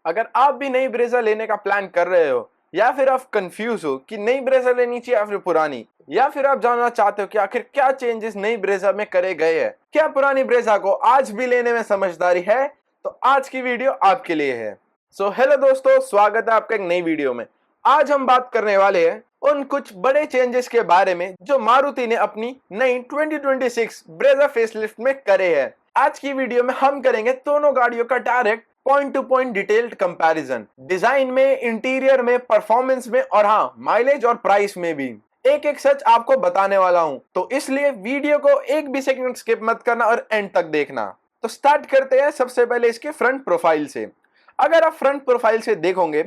अगर आप भी नई ब्रेजा लेने का प्लान कर रहे हो या फिर आप कंफ्यूज हो कि नई ब्रेजा लेनी चाहिए या फिर पुरानी, या फिर आप जानना चाहते हो कि आखिर क्या चेंजेस नई ब्रेजा में करे गए हैं, क्या पुरानी ब्रेजा को आज भी लेने में समझदारी है, तो आज की वीडियो आपके लिए है। सो हेलो दोस्तों, स्वागत है आपका एक नई वीडियो में। आज हम बात करने वाले हैं उन कुछ बड़े चेंजेस के बारे में जो मारुति ने अपनी नई 2026 ब्रेजा फेसलिफ्ट में करे हैं। आज की वीडियो में हम करेंगे दोनों गाड़ियों का direct point two point detailed comparison, design में, इंटीरियर में, परफॉर्मेंस में और हाँ, माइलेज और प्राइस में भी एक एक सच आपको बताने वाला हूं, तो इसलिए वीडियो को एक भी सेकंड स्किप मत करना और एंड तक देखना। तो स्टार्ट करते हैं सबसे पहले इसके फ्रंट प्रोफाइल से। अगर आप फ्रंट प्रोफाइल से देखोगे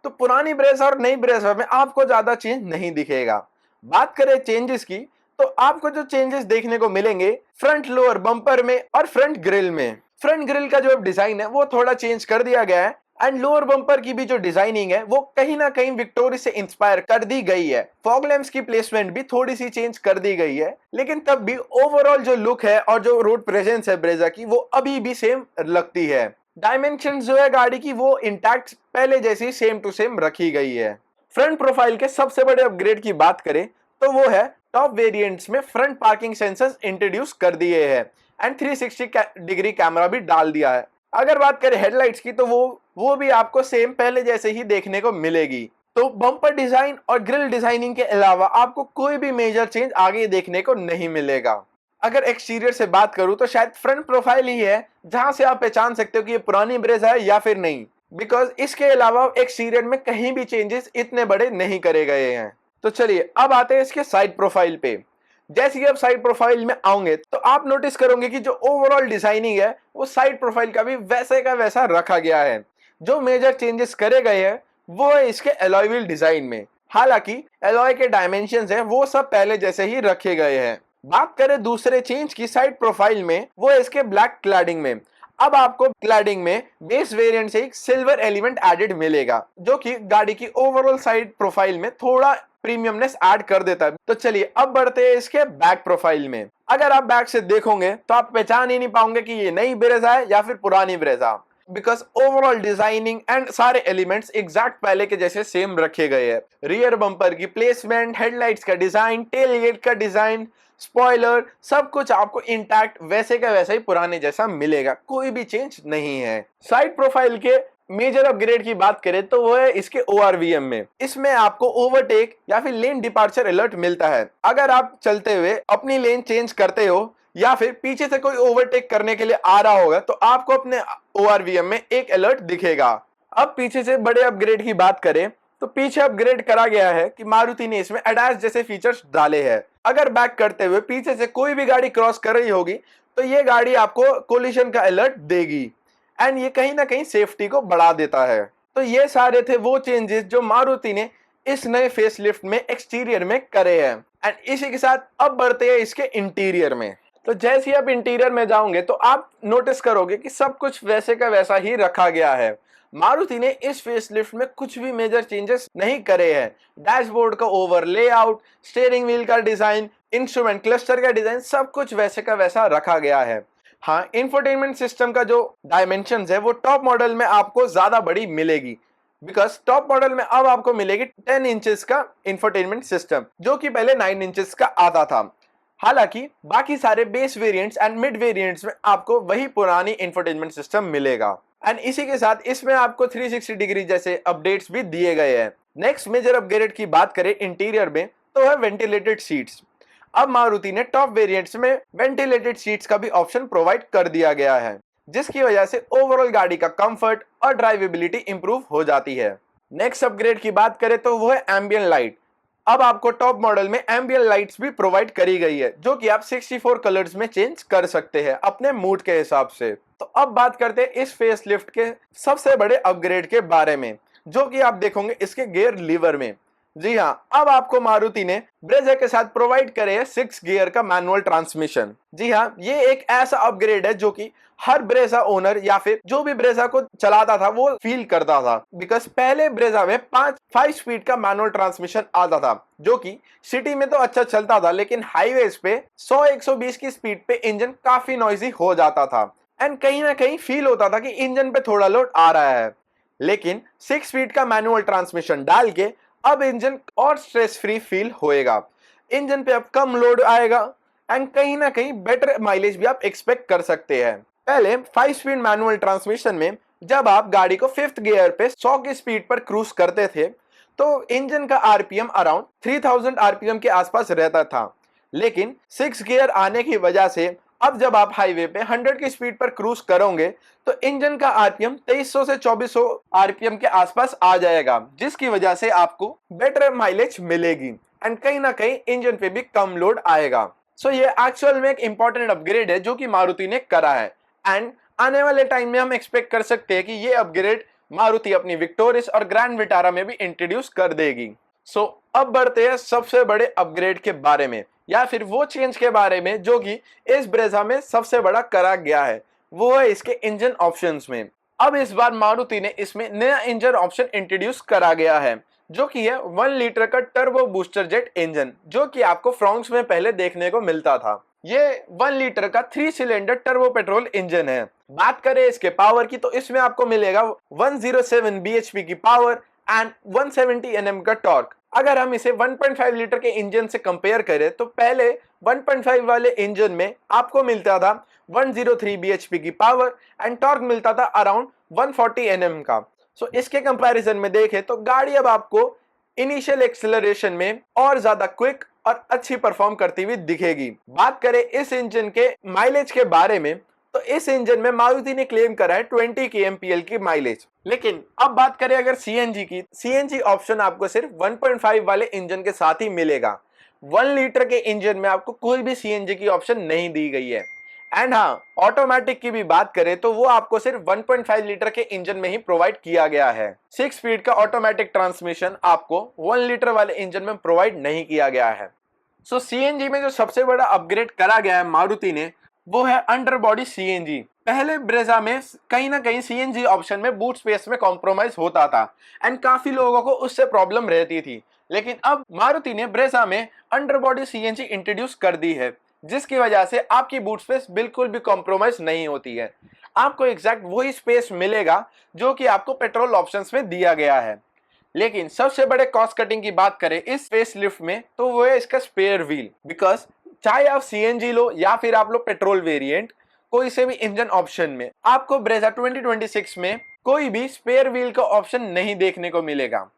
तो पुरानी ब्रेजा और नई ब्रेजा में आपको ज्यादा चेंज नहीं दिखेगा। बात करें चेंजेस की, तो आपको जो चेंजेस देखने को मिलेंगे फ्रंट लोअर बम्पर में और फ्रंट ग्रिल में। फ्रंट ग्रिल का जो डिजाइन है वो थोड़ा चेंज कर दिया गया है एंड लोअर बम्पर की भी जो डिजाइनिंग है वो कहीं ना कहीं विक्टोरी से इंस्पायर कर दी गई है। फॉग लैंप्स की प्लेसमेंट भी थोड़ी सी चेंज कर दी गई है, लेकिन तब भी ओवरऑल जो लुक है और जो रोड प्रेजेंस है ब्रेजा की वो अभी भी सेम लगती है। डायमेंशन जो है गाड़ी की वो इंटैक्ट पहले जैसी सेम टू सेम रखी गई है। फ्रंट प्रोफाइल के सबसे बड़े अपग्रेड की बात करें तो वो है टॉप वेरिएंट्स में फ्रंट पार्किंग सेंसर्स इंट्रोड्यूस कर दिए हैं एंड 360 डिग्री कैमरा भी डाल दिया है। अगर बात करें हेडलाइट्स की तो वो भी आपको सेम पहले जैसे ही देखने को मिलेगी। तो बम्पर डिजाइन और ग्रिल डिजाइनिंग के अलावा आपको कोई भी मेजर चेंज आगे देखने को नहीं मिलेगा। अगर एक्सटीरियर से बात करूं तो शायद फ्रंट प्रोफाइल ही है जहां से आप पहचान सकते हो कि ये पुरानी ब्रेजा है या फिर नहीं, बिकॉज इसके अलावा एक्सटीरियर में कहीं भी चेंजेस इतने बड़े नहीं करे गए हैं। तो चलिए अब आते हैं इसके साइड प्रोफाइल पे। जैसे कि आप साइड प्रोफाइल में आओगे तो आप नोटिस करोगे कि जो ओवरऑल डिजाइनिंग है वो साइड प्रोफाइल का भी वैसे का वैसा रखा गया है। जो मेजर चेंजेस करे गए हैं वो है इसके एलॉय व्हील डिजाइन में। हालांकि एलॉय के डायमेंशंस हैं वो सब पहले जैसे ही रखे गए हैं। बात करें दूसरे चेंज की साइड प्रोफाइल में, वो है इसके ब्लैक क्लैडिंग में। अब आपको क्लैडिंग में बेस वेरिएंट से एक सिल्वर एलिमेंट एडेड मिलेगा जो कि गाड़ी की ओवरऑल साइड प्रोफाइल में थोड़ा प्रीमियमनेस ऐड कर देता है। तो चलिए अब बढ़ते हैं इसके बैक प्रोफाइल में। अगर आप बैक से देखोगे तो आप पहचान ही नहीं पाओगे कि ये नई ब्रेजा है या फिर पुरानी Brezza, because overall designing and सारे एलिमेंट्स एग्जैक्ट पहले के जैसे सेम रखे गए हैं। रियर बम्पर की प्लेसमेंट, हेडलाइट्स का डिजाइन, टेल गेट का डिजाइन, स्पॉइलर, सब कुछ आपको इंटैक्ट वैसे का वैसा ही पुराने जैसा मिलेगा, कोई भी चेंज नहीं है। साइड प्रोफाइल के मेजर अपग्रेड की बात करें तो वो है इसके ORVM में। इसमें आपको ओवरटेक या फिर लेन डिपार्चर अलर्ट मिलता है। अगर आप चलते हुए अपनी लेन चेंज करते हो या फिर पीछे से कोई ओवरटेक करने के लिए आ रहा होगा तो आपको अपने ORVM में एक अलर्ट दिखेगा। अब पीछे से बड़े अपग्रेड की बात करें तो पीछे अपग्रेड करा गया है कि मारुति ने इसमें ADAS जैसे फीचर्स डाले हैं। अगर बैक करते हुए पीछे से कोई भी गाड़ी क्रॉस कर रही होगी तो ये गाड़ी आपको कोलिजन का अलर्ट देगी एंड ये कहीं ना कहीं सेफ्टी को बढ़ा देता है। तो ये सारे थे वो चेंजेस जो मारुति ने इस नए फेसलिफ्ट में एक्सटीरियर में करे हैं। एंड इसी के साथ अब बढ़ते हैं इसके इंटीरियर में। तो जैसे ही आप इंटीरियर में जाओगे तो आप नोटिस करोगे कि सब कुछ वैसे का वैसा ही रखा गया है। मारुति ने इस फेसलिफ्ट में कुछ भी मेजर चेंजेस नहीं करे हैं। डैशबोर्ड का ओवर लेआउट, स्टीयरिंग व्हील का डिजाइन, इंस्ट्रूमेंट क्लस्टर का डिजाइन, सब कुछ वैसे का वैसा रखा गया है। हाँ, इंफोटेनमेंट सिस्टम का जो डायमेंशंस है वो टॉप मॉडल में आपको ज्यादा बड़ी मिलेगी, बिकॉज टॉप मॉडल में अब आपको मिलेगी 10 इंचेस का इंफोटेनमेंट सिस्टम जो कि पहले 9 इंचेस का आता था। हालांकि बाकी सारे base variants and mid variants में आपको वही पुरानी इंफोटेनमेंट सिस्टम मिलेगा। एंड इसी के साथ इसमें आपको 360 डिग्री जैसे अपडेट्स भी दिए गए हैं। नेक्स्ट मेजर अपग्रेड की बात करें इंटीरियर में तो है वेंटिलेटेड सीट्स। अब मारुति ने टॉप वेरिएंट्स में वेंटिलेटेड सीट्स का भी ऑप्शन प्रोवाइड कर दिया गया है, जिसकी वजह से ओवरऑल गाड़ी का कंफर्ट और ड्राइवेबिलिटी इंप्रूव हो जाती है। नेक्स्ट अपग्रेड की बात करें तो वो है एम्बियंट लाइट। अब आपको टॉप मॉडल में एम्बियंट लाइट्स भी प्रोवाइड करी गई है जो कि आप 64 कलर्स में चेंज कर सकते हैं अपने मूड के हिसाब से। तो अब बात करते हैं इस फेसलिफ्ट के सबसे बड़े अपग्रेड के बारे में, जो कि आप देखोगे इसके गियर लीवर में। जी हाँ, अब आपको मारुति ने ब्रेजा के साथ प्रोवाइड करे है 6 गियर का मैनुअल ट्रांसमिशन। जी हाँ, ये एक ऐसा अपग्रेड है जो कि हर ब्रेजा ओनर या फिर जो भी ब्रेजा को चलाता था वो फील करता था, बिकॉज पहले ब्रेजा में 5 स्पीड का मैनुअल ट्रांसमिशन आता था जो कि सिटी में तो अच्छा चलता था, लेकिन हाईवेज पे 100-120 की स्पीड पे इंजन काफी नॉइजी हो जाता था एंड कहीं ना कहीं फील होता था कि इंजन पे थोड़ा लोड आ रहा है। लेकिन 6 स्पीड का मैनुअल ट्रांसमिशन डाल के अब इंजन और स्ट्रेस फ्री फील होएगा। इंजन पे अब कम लोड आएगा एंड कहीं ना कहीं बेटर माइलेज भी आप एक्सपेक्ट कर सकते हैं। पहले 5 स्पीड मैनुअल ट्रांसमिशन में जब आप गाड़ी को 5th गियर पे 100 की स्पीड पर क्रूज करते थे तो इंजन का आरपीएम अराउंड 3000 आरपीएम के आसपास रहता था। लेकिन 6 गियर आने की वजह से अब जब आप हाईवे पे 100 की स्पीड पर क्रूज करोगे तो इंजन का आरपीएम 2300 से 2400 आरपीएम के आसपास आ जाएगा, जिसकी वजह से आपको बेटर माइलेज मिलेगी एंड कहीं ना कहीं इंजन पे भी कम लोड आएगा। सो ये एक्चुअल में एक इंपॉर्टेंट अपग्रेड है जो कि मारुति ने करा है एंड आने वाले टाइम में हम एक्सपेक्ट कर सकते हैं कि ये अपग्रेड मारुति अपनी विक्टोरियस और ग्रैंड विटारा में भी इंट्रोड्यूस कर देगी। सो अब बढ़ते हैं सबसे बड़े अपग्रेड के बारे में या फिर वो चेंज के बारे में जो कि इस ब्रेजा में सबसे बड़ा करा गया है, वो है इसके इंजन ऑप्शंस में। अब इस बार मारुति ने इसमें नया इंजन ऑप्शन इंट्रोड्यूस करा गया है जो कि है 1 लीटर का टर्बो बूस्टर जेट इंजन, जो कि आपको फ्रॉन्क्स में पहले देखने को मिलता था। ये 1 लीटर का 3 सिलेंडर टर्बो पेट्रोल इंजन है। बात करें इसके पावर की तो इसमें आपको मिलेगा 107 bhp की पावर एंड 170 Nm का टॉर्क। अगर हम इसे 1.5 लीटर के इंजन से कंपेयर करें तो पहले 1.5 वाले इंजन में आपको मिलता था 103 bhp की पावर एंड टॉर्क मिलता था अराउंड 140 Nm का। सो इसके कंपैरिजन में देखें तो गाड़ी अब आपको इनिशियल एक्सेलरेशन में और ज्यादा क्विक और अच्छी परफॉर्म करती हुई दिखेगी। बात करें इस इंजन के माइलेज के बारे में तो इस इंजन में मारुति ने क्लेम करा है 20 kmpl की माइलेज। लेकिन अब बात करें अगर सीएनजी की, सीएनजी ऑप्शन आपको सिर्फ 1.5 वाले इंजन के साथ ही मिलेगा। 1 लीटर के इंजन में आपको कोई भी सीएनजी की ऑप्शन नहीं दी गई है। एंड हाँ, ऑटोमेटिक की भी बात करें तो वो आपको सिर्फ 1.5 लीटर के इंजन में ही प्रोवाइड किया गया है। 6 स्पीड का ऑटोमेटिक ट्रांसमिशन आपको 1 लीटर वाले इंजन में प्रोवाइड नहीं किया गया है। सो सीएनजी में जो सबसे बड़ा अपग्रेड करा गया है मारुति ने वो है अंडर बॉडी सीएनजी। पहले ब्रेजा में कहीं ना कहीं सीएनजी ऑप्शन में बूट स्पेस में कॉम्प्रोमाइज होता था एंड काफी लोगों को उससे प्रॉब्लम रहती थी। लेकिन अब मारुति ने ब्रेजा में अंडर बॉडी सीएनजी इंट्रोड्यूस कर दी है, जिसकी वजह से आपकी बूट स्पेस बिल्कुल भी कॉम्प्रोमाइज नहीं होती है। आपको एग्जैक्ट वही स्पेस मिलेगा जो कि आपको पेट्रोल ऑप्शंस में दिया गया है। लेकिन सबसे बड़े कॉस्ट कटिंग की बात करें इस फेस लिफ्ट में तो वो है इसका स्पेयर व्हील। बिकॉज चाहे आप सीएनजी लो या फिर आप लो पेट्रोल वेरिएंट, कोई से भी इंजन ऑप्शन में आपको ब्रेजा 2026 में कोई भी स्पेयर व्हील का ऑप्शन नहीं देखने को मिलेगा।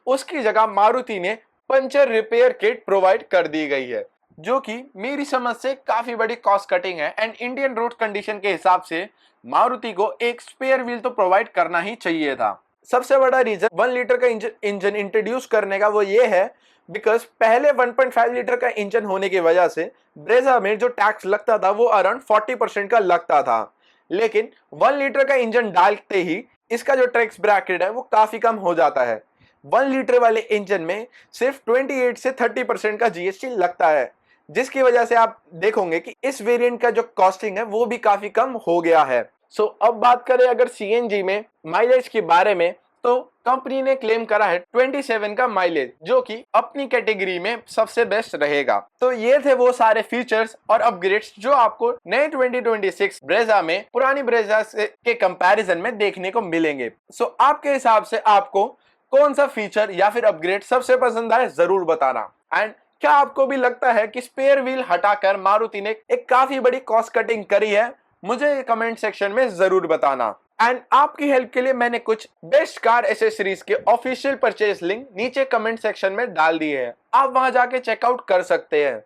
उसकी जगह मारुति ने पंचर रिपेयर किट प्रोवाइड कर दी गई है, जो कि मेरी समझ से काफी बड़ी कॉस्ट कटिंग है एंड इंडियन रोड कंडीशन के हिसाब से मारुति को एक स्पेयर व्हील तो प्रोवाइड करना ही चाहिए था। सबसे बड़ा रीजन 1 लीटर का इंजन इंट्रोड्यूस करने का वो ये है बिकॉज पहले 1.5 लीटर का इंजन होने की वजह से ब्रेजा में जो टैक्स लगता था वो अराउंड 40% का लगता था। लेकिन 1 लीटर का इंजन डालते ही इसका जो टैक्स ब्रैकेट है वो काफी कम हो जाता है। 1 लीटर वाले इंजन में सिर्फ 28 से 30% का जीएसटी लगता है, जिसकी वजह से आप देखोगे कि इस वेरिएंट का जो कॉस्टिंग है वो भी काफी कम हो गया है। सो अब बात करें अगर सीएनजी में माइलेज के बारे में तो कंपनी ने क्लेम करा है 27 का माइलेज, जो कि अपनी कैटेगरी में सबसे बेस्ट रहेगा। तो ये थे वो सारे फीचर्स और अपग्रेड्स जो आपको नए 2026 ब्रेजा में पुरानी ब्रेजा के कंपैरिजन में देखने को मिलेंगे। सो आपके हिसाब से आपको कौन सा फीचर या फिर अपग्रेड सबसे पसंद आए जरूर बताना। एंड क्या आपको भी लगता है कि स्पेयर व्हील हटाकर मारुति ने एक काफी बड़ी कॉस्ट कटिंग करी है? मुझे कमेंट सेक्शन में जरूर बताना। एंड आपकी हेल्प के लिए मैंने कुछ बेस्ट कार एसेसरीज के ऑफिशियल परचेज लिंक नीचे कमेंट सेक्शन में डाल दिए हैं, आप वहां जाके चेकआउट कर सकते हैं।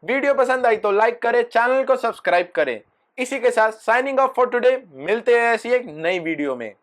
वीडियो पसंद आई तो लाइक करें, चैनल को सब्सक्राइब करें। इसी के साथ साइनिंग ऑफ फॉर टुडे, मिलते हैं ऐसी एक नई वीडियो में।